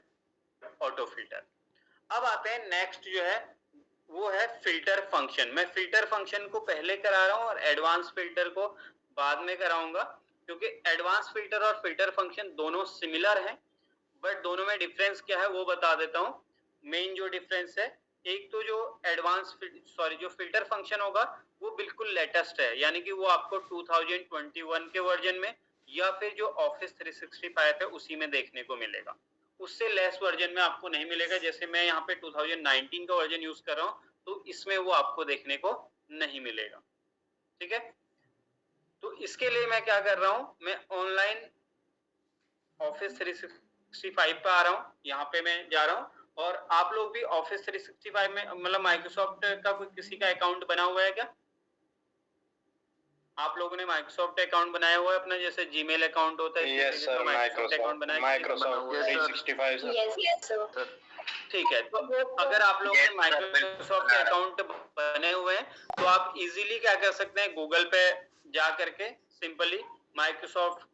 auto filter. अब आते हैं नेक्स्ट जो है वो है फिल्टर फंक्शन। मैं फिल्टर फंक्शन को पहले करा रहा हूँ और एडवांस फिल्टर को बाद में कराऊंगा, क्योंकि एडवांस फिल्टर और फिल्टर फंक्शन दोनों सिमिलर हैं, बट दोनों में डिफरेंस क्या है वो बता देता हूँ। मेन जो डिफरेंस है, एक तो जो जो फिल्टर फंक्शन होगा वो बिल्कुल लेटेस्ट है, यानी कि वो आपको 2021 के वर्जन में या फिर जो ऑफिस 365 है उसी में देखने को मिलेगा। उससे लेस वर्जन में आपको नहीं मिलेगा। जैसे मैं यहाँ पे 2019 का वर्जन यूज कर रहा हूँ तो इसमें वो आपको देखने को नहीं मिलेगा। ठीक है, तो इसके लिए मैं क्या कर रहा हूँ, मैं ऑनलाइन ऑफिस 365 पे आ रहा हूँ, यहाँ पे मैं जा रहा हूँ। और आप लोग भी ऑफिस 365 में, मतलब माइक्रोसॉफ्ट का कोई किसी का अकाउंट बना हुआ है क्या? आप लोगों ने माइक्रोसॉफ्ट अकाउंट बनाया हुआ है अपना, जैसे जीमेल अकाउंट होता है? Yes sir, Microsoft 365 sir. Yes sir. ठीक है, तो अगर आप लोगों ने माइक्रोसॉफ्ट के अकाउंट बने हुए हैं तो आप इजीली क्या कर सकते हैं, गूगल पे जा करके सिंपली माइक्रोसॉफ्ट,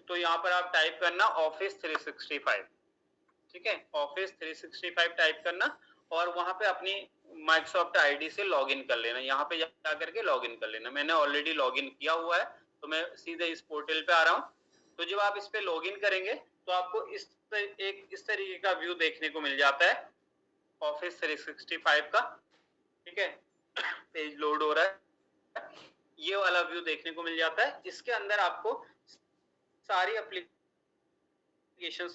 तो यहाँ पर आप टाइप करना ऑफिस 365। ठीक है, ऑफिस 365 टाइप करना और वहां पे अपनी माइक्रोसॉफ्ट आईडी से लॉगिन कर लेना, यहाँ पे जा करके लॉगिन कर लेना। मैंने ऑलरेडी लॉगिन किया हुआ है तो मैं सीधे इस पोर्टल पे आ रहा हूँ। तो जब आप इस पे लॉगिन करेंगे तो आपको इस तरीके का व्यू देखने को मिल जाता है ऑफिस 365 का। ठीक है, पेज लोड हो रहा है, ये वाला व्यू देखने को मिल जाता है। इसके अंदर आपको सारी एप्लीकेशंस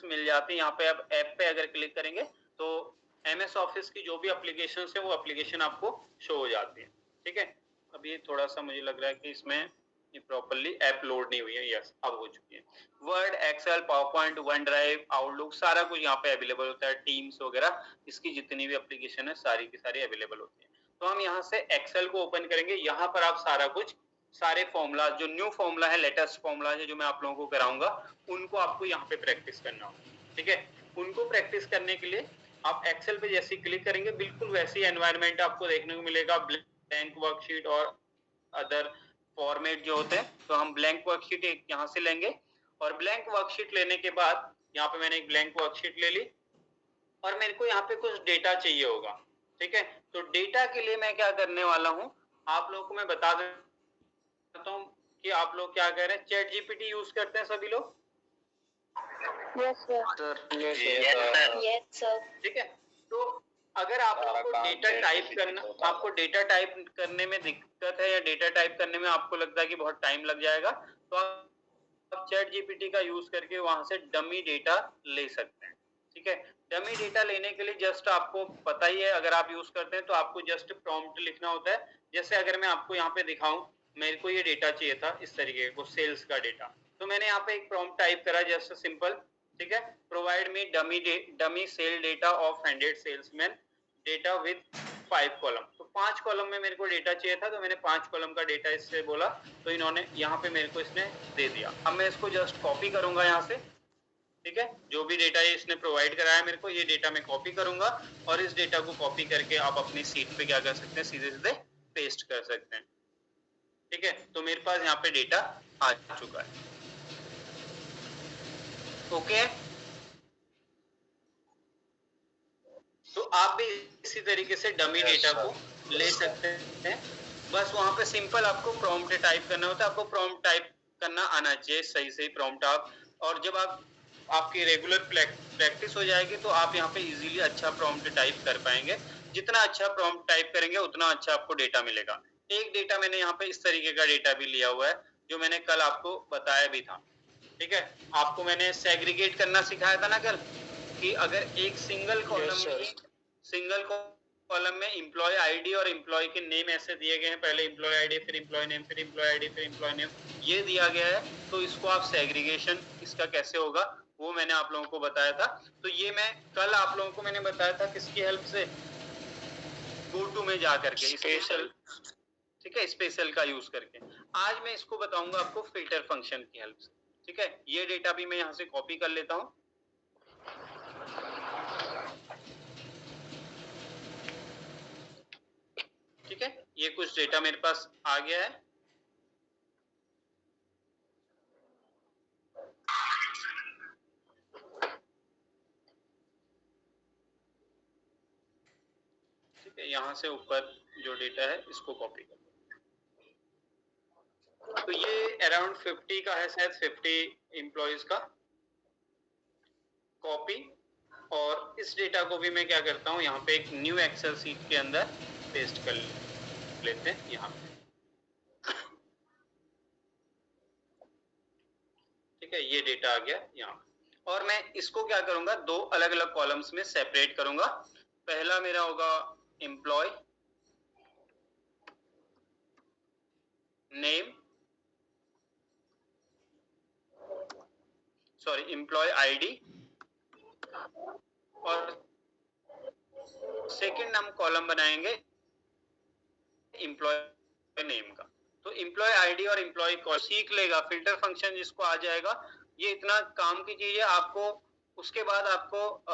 मिल जाती है। यहाँ पे आप ऐप पे अगर क्लिक करेंगे तो MS ऑफिस की जो भी एप्लीकेशंस है वो एप्लीकेशन आपको शो हो जाती है। ठीक है, अब ये थोड़ा सा मुझे लग रहा है कि इसमें ये प्रॉपर्ली ऐप लोड नहीं हुई है। यस, अब हो चुकी है। Word, Excel, PowerPoint, OneDrive, Outlook, सारा कुछ यहाँ पे अवेलेबल होता है। टीम्स वगैरह, इसकी जितनी भी एप्लीकेशन है सारी की सारी अवेलेबल होती है। तो हम यहाँ से एक्सेल को ओपन करेंगे। यहाँ पर आप सारा कुछ, सारे फॉर्मूला, जो न्यू फॉर्मूला है, लेटेस्ट फॉर्मूला है जो मैं आप लोगों को कराऊंगा, उनको आपको यहाँ पे प्रैक्टिस करना होगा। ठीक है, उनको प्रैक्टिस करने के लिए आप एक्सेल पे जैसे क्लिक करेंगे बिल्कुल वैसी एनवायरनमेंट आपको देखने को मिलेगा। ब्लैंक वर्कशीट और अदर फॉर्मेट जो होते हैं, तो हम ब्लैंक वर्कशीट एक यहाँ से लेंगे और ब्लैंक वर्कशीट लेने के बाद यहाँ पे मैंने एक ब्लैंक वर्कशीट ले ली और मेरे को यहाँ पे कुछ डेटा चाहिए होगा। ठीक है, तो डेटा के लिए मैं क्या करने वाला हूँ, आप लोगों को मैं बता देता हूँ कि आप लोग क्या कह रहे हैं। चैट जीपीटी यूज करते हैं सभी लोग? Yes sir. Yes sir. ठीक है, तो अगर आप लोगों को डेटा टाइप करना, आपको डेटा टाइप करने में दिक्कत है या डेटा टाइप करने में आपको लगता है कि बहुत टाइम लग जाएगा, तो आप चैट जीपीटी का यूज करके वहां से डमी डेटा ले सकते हैं। ठीक है, डमी डेटा लेने के लिए जस्ट आपको पता ही है, अगर आप यूज करते हैं तो आपको जस्ट प्रॉम्प्ट लिखना होता है। जैसे अगर मैं आपको यहाँ पे दिखाऊं, मेरे को ये डेटा चाहिए था इस तरीके को, सेल्स का डेटा, तो मैंने यहाँ पे एक प्रॉम्प्ट टाइप करा जस्ट सिंपल। ठीक है, provide me dummy sale data of 100 salesman data with 5 column. तो 5 कॉलम में मेरे को डेटा चाहिए था, तो मैंने 5 कॉलम का डेटा इससे बोला, तो इन्होंने यहाँ पे मेरे को इसने दे दिया। अब मैं इसको जस्ट कॉपी करूंगा यहाँ से। ठीक है, जो भी डेटा इसने प्रोवाइड कराया मेरे को, ये डेटा मैं कॉपी करूंगा और इस डेटा को कॉपी करके आप अपनी सीट पे क्या कर सकते हैं, सीधे सीधे पेस्ट कर सकते हैं। ठीक है, तो मेरे पास यहाँ पे डेटा आ चुका है। ओके, तो आप भी इसी तरीके से डमी डेटा को ले सकते हैं। बस वहां पे सिंपल आपको प्रॉम्प्ट टाइप करना होता है। आपको प्रॉम्प्ट टाइप करना आना चाहिए, सही प्रॉम्प्ट आप, और जब आप आपकी रेगुलर प्रैक्टिस हो जाएगी तो आप यहाँ पे इजीली अच्छा प्रॉम्प्ट टाइप कर पाएंगे। जितना अच्छा प्रॉम्प्ट टाइप करेंगे उतना अच्छा आपको डेटा मिलेगा। एक डेटा मैंने यहाँ पे इस तरीके का डेटा भी लिया हुआ है जो मैंने कल आपको बताया भी था। ठीक है, आपको मैंने सेग्रीगेट करना सिखाया था ना कल, कि अगर एक सिंगल कॉलम में एम्प्लॉय आईडी और एम्प्लॉय के नेम ऐसे दिए गए हैं, पहले एम्प्लॉय आईडी फिर एम्प्लॉय नेम फिर एम्प्लॉय आईडी फिर एम्प्लॉय नेम, ये दिया गया है, तो इसको आप सेग्रीगेशन इसका कैसे होगा वो मैंने आप लोगों को बताया था। तो ये मैं कल आप लोगों को मैंने बताया था किसकी हेल्प से, GoTo में जा करके स्पेशल, ठीक है, स्पेशल का यूज करके। आज मैं इसको बताऊंगा आपको फिल्टर फंक्शन की हेल्प से। ठीक है, ये डेटा भी मैं यहाँ से कॉपी कर लेता हूँ। ठीक है, ये कुछ डेटा मेरे पास आ गया है। ठीक है, यहां से ऊपर जो डेटा है इसको कॉपी कर, तो ये अराउंड 50 का है, शायद 50 एम्प्लॉइज का कॉपी। और इस डेटा को भी मैं क्या करता हूँ, यहाँ पे एक न्यू एक्सेल सीट के अंदर पेस्ट कर लेते हैं यहाँ पे। ठीक है, ये डेटा आ गया यहाँ, और मैं इसको क्या करूंगा, दो अलग अलग कॉलम्स में सेपरेट करूंगा। पहला मेरा होगा employee name, sorry employee ID, और सेकंड हम कॉलम बनाएंगे एम्प्लॉय नेम का। तो एम्प्लॉय आईडी और एम्प्लॉय को सीख लेगा, फिल्टर फंक्शन जिसको आ जाएगा, ये इतना काम की चीज है आपको। उसके बाद आपको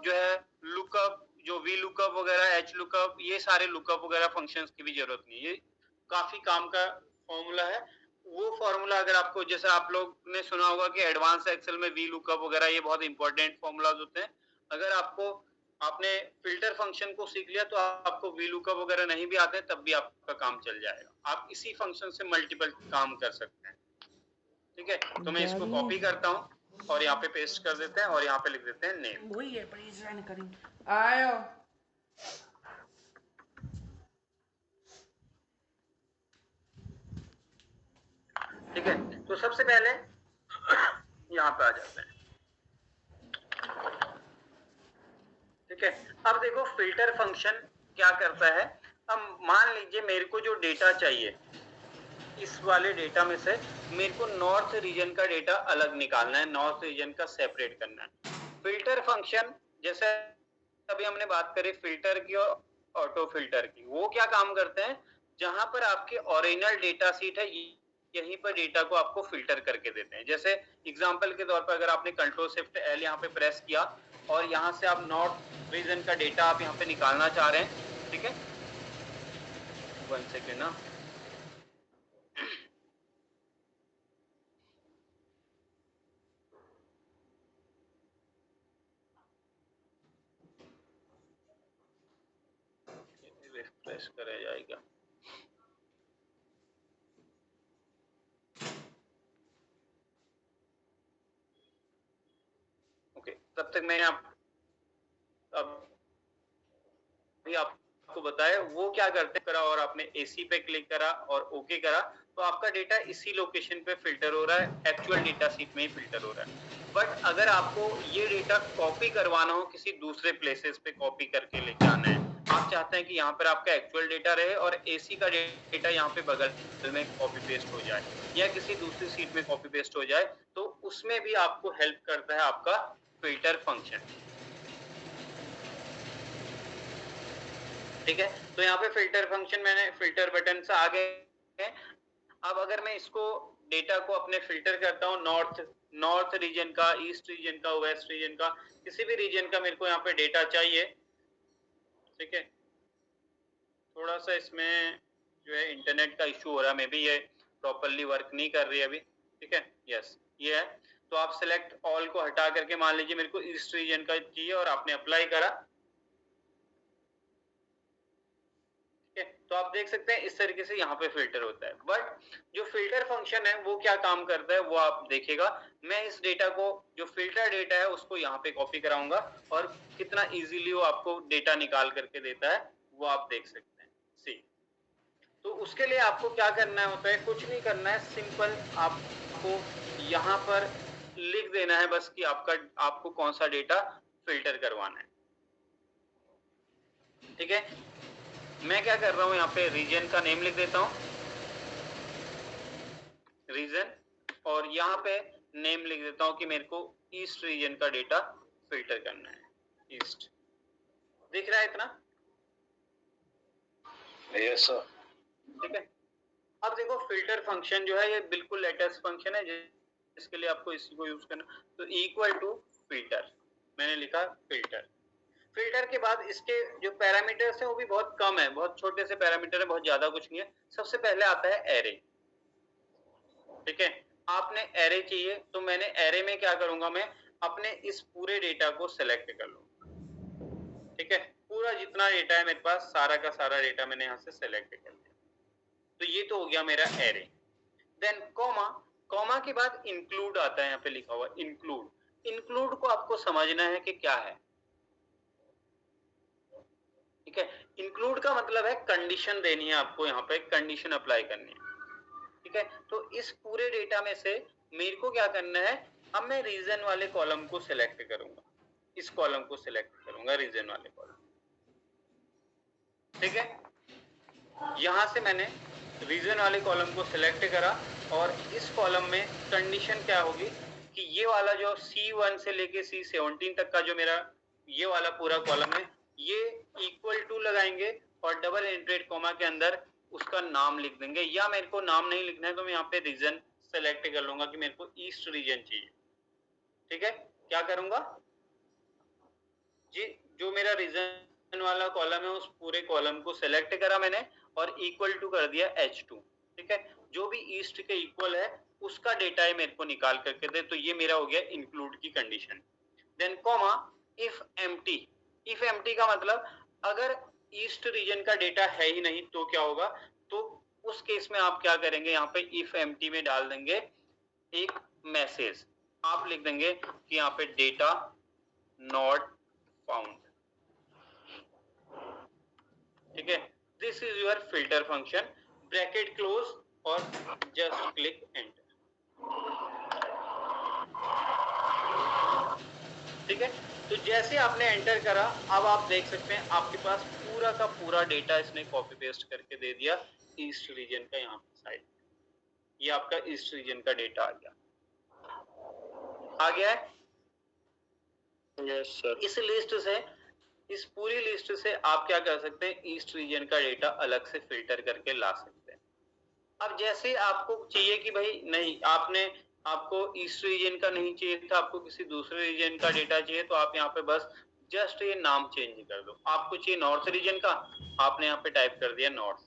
जो है लुकअप, जो वी लुकअप वगैरह, एच लुकअप, ये सारे लुकअप वगैरह फंक्शंस की भी जरूरत नहीं है। ये काफी काम का फॉर्मूला है। वो फॉर्मूला अगर आपको, जैसे आप लोग ने सुना होगा कि एडवांस एक्सेल में वी लुकअप वगैरह ये बहुत इंपॉर्टेंट फॉर्मूलाज होते हैं। अगर आपको, आपने फिल्टर फंक्शन को सीख लिया तो आपको वी लुकअप वगैरह नहीं भी आते तब भी आपका काम चल जाएगा। आप इसी फंक्शन से मल्टीपल काम कर सकते हैं। ठीक है, तो मैं इसको कॉपी करता हूँ और यहाँ पे पेस्ट कर देते हैं और यहाँ पे लिख देते हैं नेम। वही है परेशान करी आयो। ठीक है, तो सबसे पहले यहाँ पे आ जाते हैं। ठीक है, अब देखो फिल्टर फंक्शन क्या करता है। अब मान लीजिए मेरे को जो डेटा चाहिए, इस वाले डेटा में से मेरे को नॉर्थ रीजन का डेटा अलग निकालना है, नॉर्थ रीजन का सेपरेट करना है। फिल्टर फंक्शन, जैसे अभी हमने बात करी फिल्टर की और ऑटो फिल्टर की, वो क्या काम करते हैं, जहां पर आपके ओरिजिनल डेटा सीट है यहीं पर डेटा को आपको फिल्टर करके देते हैं। जैसे एग्जांपल के तौर पर अगर आपने कंट्रोल शिफ्ट एल यहाँ पे प्रेस किया और यहाँ से आप नॉर्थ रीजन का डेटा आप यहाँ पे निकालना चाह रहे हैं। ठीक है, 1 सेकेंड ना, रिफ्रेश करा जाएगा। ओके, तब तक मैंने अभी आपको बताया वो क्या करते करा, और आपने एसी पे क्लिक करा और ओके करा तो आपका डेटा इसी लोकेशन पे फिल्टर हो रहा है, एक्चुअल डेटा सीट में ही फिल्टर हो रहा है। बट अगर आपको ये डेटा कॉपी करवाना हो, किसी दूसरे प्लेसेस पे कॉपी करके लेके आना है, आप चाहते हैं कि यहाँ पर आपका एक्चुअल डेटा रहे और एसी का डेटा यहाँ पे बगल में कॉपी पेस्ट हो जाए या किसी दूसरी सीट में कॉपी पेस्ट हो जाए, तो उसमें भी आपको हेल्प करता है आपका फिल्टर फंक्शन। ठीक है, तो यहाँ पे फिल्टर फंक्शन, मैंने फिल्टर बटन से आ गए। अब अगर मैं इसको डेटा को अपने फिल्टर करता हूँ, नॉर्थ रीजन का, ईस्ट रीजन का, वेस्ट रीजन का, किसी भी रीजन का मेरे को यहाँ पे डेटा चाहिए। ठीक है, थोड़ा सा इसमें जो है इंटरनेट का इशू हो रहा है, मे बी ये प्रॉपरली वर्क नहीं कर रही है अभी, ठीक है। यस ये है, तो आप सिलेक्ट ऑल को हटा करके मान लीजिए मेरे को ईस्ट रीजन का चाहिए और आपने अप्लाई करा, तो आप देख सकते हैं इस तरीके से यहाँ पे फिल्टर होता है। बट जो फिल्टर फंक्शन है वो क्या काम करता है वो आप देखिएगा। मैं इस डेटा को, जो फिल्टर डेटा है उसको यहाँ पे कॉपी कराऊंगा और कितना इजीली वो आपको डेटा निकाल करके देता है वो आप देख सकते हैं। सी, तो उसके लिए आपको क्या करना होता है, कुछ नहीं करना है, सिंपल आपको यहाँ पर लिख देना है बस कि आपको कौन सा डेटा फिल्टर करवाना है, ठीक है। मैं क्या कर रहा हूं, यहाँ पे रीजन का नेम लिख देता हूं, रीजन, और यहाँ पे नेम लिख देता हूं कि मेरे को ईस्ट रीजन का डेटा फिल्टर करना है, ईस्ट। दिख रहा है इतना? Yes sir. ठीक है। अब देखो फिल्टर फंक्शन जो है ये बिल्कुल लेटेस्ट फंक्शन है जिसके लिए आपको इसी को यूज करना। तो इक्वल टू फिल्टर, मैंने लिखा फिल्टर। फिल्टर के बाद इसके जो पैरामीटर्स हैं वो भी बहुत कम है, बहुत छोटे से पैरामीटर है, बहुत ज्यादा कुछ नहीं है। सबसे पहले आता है एरे, ठीक है। आपने एरे चाहिए तो मैंने एरे में क्या करूंगा, मैं अपने इस पूरे डेटा को सिलेक्ट कर लूंगा, ठीक है। पूरा जितना डेटा है मेरे पास, सारा का सारा डेटा मैंने यहाँ से सिलेक्ट कर लिया, तो ये तो हो गया मेरा एरे। देन कॉमा, कॉमा के बाद इंक्लूड आता है, यहाँ पे लिखा हुआ इंक्लूड। इंक्लूड को आपको समझना है कि क्या है, ठीक है। इंक्लूड का मतलब है कंडीशन देनी है आपको, यहाँ पे कंडीशन अप्लाई करनी है, ठीक है। तो इस पूरे डेटा में से मेरे को क्या करना है, अब मैं रीजन वाले कॉलम को सिलेक्ट करूंगा, इस कॉलम को सिलेक्ट करूंगा, रीजन वाले कॉलम, ठीक है। यहां से मैंने रीजन वाले कॉलम को सिलेक्ट करा और इस कॉलम में कंडीशन क्या होगी कि ये वाला जो C1 से लेके C17 तक का जो मेरा ये वाला पूरा कॉलम है, ये इक्वल टू लगाएंगे और डबल इंटरेड कॉमा के अंदर उसका नाम लिख देंगे, या मेरे को नाम नहीं लिखना है तो मैं यहाँ पे रीजन सेलेक्ट कर लूंगा कि मेरे को ईस्ट रीजन चाहिए, ठीक है। क्या करूंगा जी, जो मेरा रीजन वाला कॉलम है उस पूरे कॉलम को सिलेक्ट करा मैंने और इक्वल टू कर दिया H2, ठीक है। जो भी ईस्ट के इक्वल है उसका डेटा है मेरे को निकाल करके दे, तो ये मेरा हो गया इंक्लूड की condition. Then comma if empty, if empty का मतलब अगर ईस्ट रीजन का डेटा है ही नहीं तो क्या होगा, तो उस केस में आप क्या करेंगे, यहाँ पे इफ एम्प्टी में डाल देंगे एक मैसेज, आप लिख देंगे कि यहाँ पे डेटा नॉट फाउंड, ठीक है। This is your filter function, bracket close और जस्ट क्लिक एंटर, ठीक है। तो जैसे आपने एंटर करा, अब आप देख सकते हैं आपके पास पूरा का पूरा डेटा इसने कॉपी पेस्ट करके दे दिया ईस्ट रीजन का, यहाँ पे साइड, ये आपका ईस्ट रीजन का डेटा आ गया, आ गया है। Yes sir. इस लिस्ट से, इस पूरी लिस्ट से आप क्या कर सकते हैं, ईस्ट रीजन का डेटा अलग से फिल्टर करके ला सकते हैं। अब जैसे आपको चाहिए कि भाई नहीं, आपको ईस्ट रीजन का नहीं चाहिए था, आपको किसी दूसरे रीजन का डेटा चाहिए, तो आप यहाँ पे बस जस्ट ये नाम चेंज कर दो। आपको चाहिए नॉर्थ रीजन का, आपने यहाँ पे टाइप कर दिया नॉर्थ,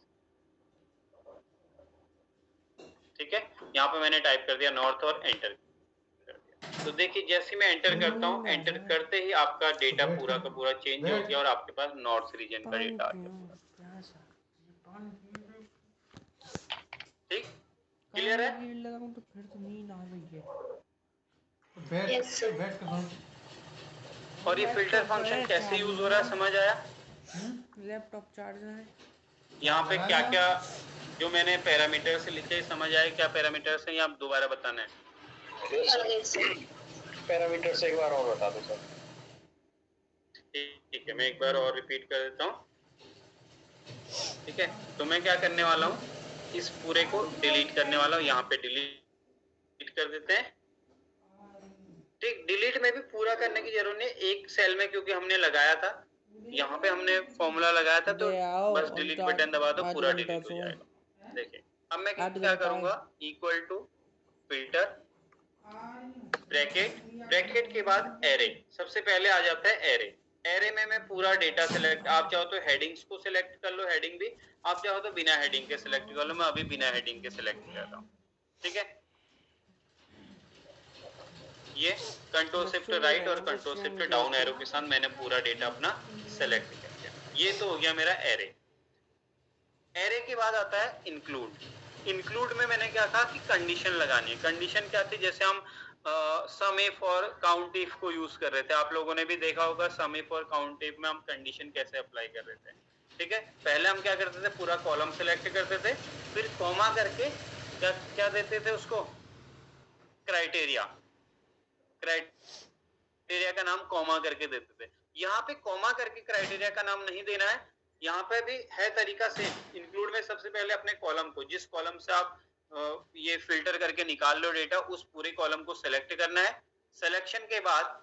ठीक है। यहाँ पे मैंने टाइप कर दिया नॉर्थ और एंटर कर दिया। तो देखिए जैसे मैं एंटर करता हूँ, एंटर करते ही आपका डेटा पूरा का पूरा चेंज हो गया और आपके पास नॉर्थ रीजन का डेटा आ गया, ठीक, क्लियर है। तो फिर तो नींद आ गई है। Yes, sir. और ये फिल्टर फंक्शन कैसे यूज हो रहा है समझ आया। लैपटॉप चार्जर है। यहाँ पे क्या क्या जो मैंने पैरामीटर्स लिखे समझ आए, क्या पैरामीटर्स हैं, या आप दोबारा बताना है। Yes, sir. पैरामीटर से एक बार और बता दो सर। ठीक है, मैं एक बार और रिपीट कर देता हूँ, ठीक है। तो मैं क्या करने वाला हूँ, इस पूरे को डिलीट करने वाला हूँ, यहाँ पे डिलीट कर देते हैं, ठीक। डिलीट में भी पूरा करने की जरूरत नहीं, एक सेल में क्योंकि हमने लगाया था, यहाँ पे हमने फॉर्मूला लगाया था, तो बस डिलीट बटन दबा दो, पूरा डिलीट हो जाएगा। देखिए अब मैं क्या करूंगा, equal to filter bracket, bracket के बाद एरे, सबसे पहले आ जाता है एरे, एरे में मैं पूरा डेटा सिलेक्ट, आप चाहो तो हेडिंग्स को सिलेक्ट कर लो, हेडिंग भी, आप चाहो तो बिना हेडिंग के सिलेक्ट कर लो, मैं अभी बिना हेडिंग के सिलेक्ट कर रहा हूँ, ठीक है। ये कंट्रोल शिफ्ट राइट और कंट्रोल शिफ्ट डाउन एरो के साथ मैंने पूरा डेटा अपना सेलेक्ट कर लिया। ये तो हो गया मेरा एरे। एरे के बाद आता है इंक्लूड। इंक्लूड में मैंने क्या कहा कि कंडीशन लगानी है। कंडीशन क्या थी, जैसे हम सम इफ और काउंट इफ को यूज कर रहे थे, आप लोगों ने भी देखा होगा सम इफ और काउंट इफ में हम कंडीशन कैसे अप्लाई कर रहे थे, ठीक है। पहले हम क्या करते थे, पूरा कॉलम सेलेक्ट करते थे, फिर कॉमा करके क्या क्या देते थे उसको, क्राइटेरिया, क्राइटेरिया का नाम कॉमा करके देते थे। यहाँ पे कॉमा करके क्राइटेरिया का नाम नहीं देना है, यहाँ पे भी है तरीका से। इंक्लूड में सबसे पहले अपने कॉलम को, जिस कॉलम से आप ये फिल्टर करके निकाल लो डेटा, उस पूरे कॉलम को सेलेक्ट करना है। सिलेक्शन के बाद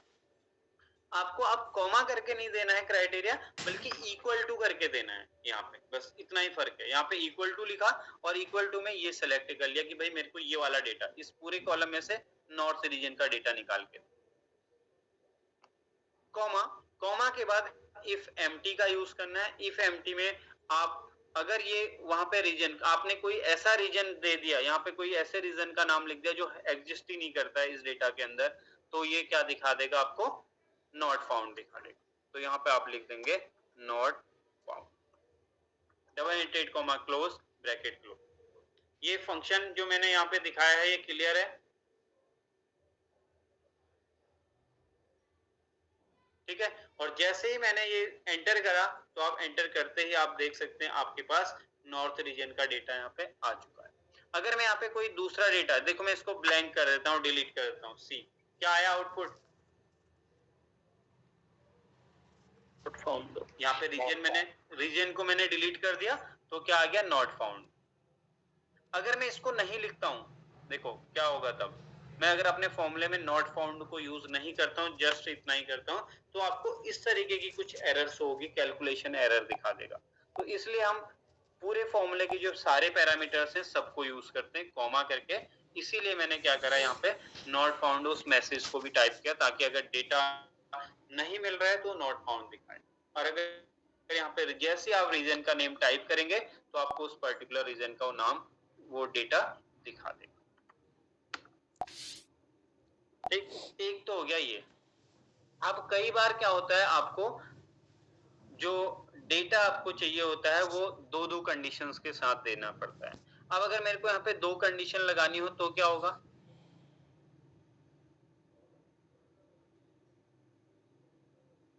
आपको अब कॉमा करके नहीं देना है क्राइटेरिया, बल्कि इक्वल टू करके देना है। यहाँ पे बस इतना ही फर्क है, यहाँ पे इक्वल टू लिखा और इक्वल टू में ये सेलेक्ट कर लिया कि भाई मेरे को ये वाला डेटा, इस पूरे कॉलम में से नॉर्थ रीजन का डेटा निकाल के। कॉमा, कॉमा के बाद इफ एम्प्टी का यूज करना है। इफ एम्प्टी में आप अगर ये वहां पे रीजन, आपने कोई ऐसा रीजन दे दिया, यहाँ पे कोई ऐसे रीजन का नाम लिख दिया जो एग्जिस्ट ही नहीं करता है इस डेटा के अंदर, तो ये क्या दिखा देगा आपको, नॉट फाउंड दिखा देगा। तो यहाँ पे आप लिख देंगे not found, double inverted comma close bracket close. ये फंक्शन जो मैंने यहाँ पे दिखाया है ये क्लियर है, ठीक है। और जैसे ही मैंने ये एंटर करा, तो आप एंटर करते ही आप देख सकते हैं आपके पास नॉर्थ रीजन का डेटा यहाँ पे आ चुका है। अगर मैं यहाँ पे कोई दूसरा डेटा, देखो मैं इसको ब्लैंक कर देता हूँ, डिलीट कर देता हूँ, सी क्या आया आउटपुट, यहाँ पे रीजन को मैंने डिलीट कर दिया, तो क्या आ गया, नॉट फाउंड। अगर मैं इसको नहीं लिखता हूँ, देखो क्या होगा तब, मैं अगर अपने फॉर्मूले में नॉट फाउंड को यूज नहीं करता हूँ, जस्ट इतना ही करता हूँ, तो आपको इस तरीके की कुछ एरर्स होगी, कैलकुलेशन एरर दिखा देगा। तो इसलिए हम पूरे फॉर्मूले के जो सारे पैरामीटर्स हैं सबको यूज करते हैं कॉमा करके। इसीलिए मैंने क्या करा, यहाँ पे नॉट फाउंड उस मैसेज को भी टाइप किया, ताकि अगर डेटा नहीं मिल रहा है तो नॉट फाउंड दिखाए। और अगर यहाँ पे जैसे आप रीजन का नेम टाइप करेंगे, तो आपको उस पर्टिकुलर रीजन का नाम, वो डेटा दिखा देगा। एक तो हो गया ये। अब कई बार क्या होता है, आपको जो डेटा आपको चाहिए होता है वो दो दो कंडीशंस के साथ देना पड़ता है। अब अगर मेरे को यहाँ पे दो कंडीशन लगानी हो तो क्या होगा,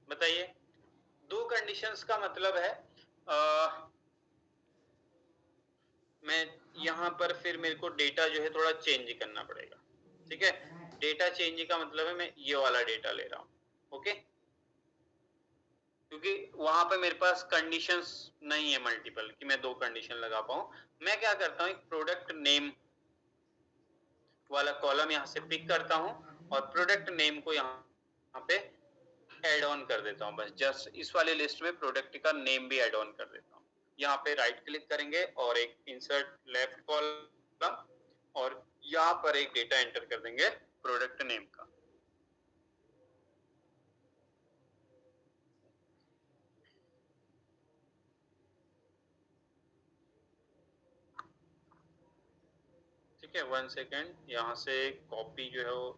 बताइए। दो कंडीशंस का मतलब है मैं यहाँ पर फिर मेरे को डेटा जो है थोड़ा चेंज करना पड़ेगा, ठीक है। डेटा चेंज का मतलब है मैं ये वाला डेटा ले रहा हूँ, ओके, क्योंकि वहां पे मेरे पास कंडीशंस नहीं है मल्टीपल कि मैं दो कंडीशन लगा पाऊं। मैं क्या करता हूँ, एक प्रोडक्ट नेम वाला कॉलम यहाँ से पिक करता हूँ और प्रोडक्ट नेम को यहाँ पे ऐड ऑन कर देता हूँ। बस जस्ट इस वाले लिस्ट में प्रोडक्ट का नेम भी ऐड ऑन कर देता हूँ। यहाँ पे राइट क्लिक करेंगे और एक इंसर्ट लेफ्ट कॉलम, और यहाँ पर एक डेटा एंटर कर देंगे प्रोडक्ट नेम का। ठीक है, 1 सेकेंड, यहाँ से कॉपी जो है वो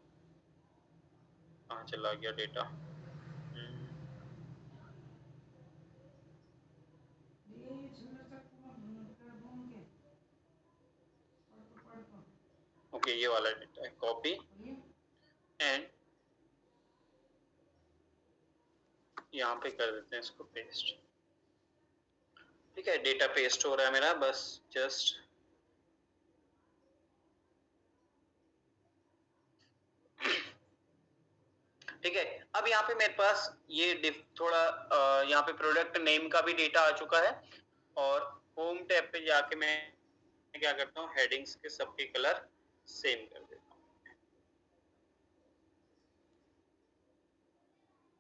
कहाँ चला गया डेटा। ओके, ये वाला डेटा है, कॉपी एंड यहाँ पे कर देते हैं इसको पेस्ट। ठीक है, डेटा पेस्ट हो रहा है मेरा, बस जस्ट ठीक है। अब यहाँ पे मेरे पास ये थोड़ा यहाँ पे प्रोडक्ट नेम का भी डेटा आ चुका है, और होम टैब पे जाके मैं क्या करता हूँ, हेडिंग्स के सबके कलर सेम कर देता हूँ।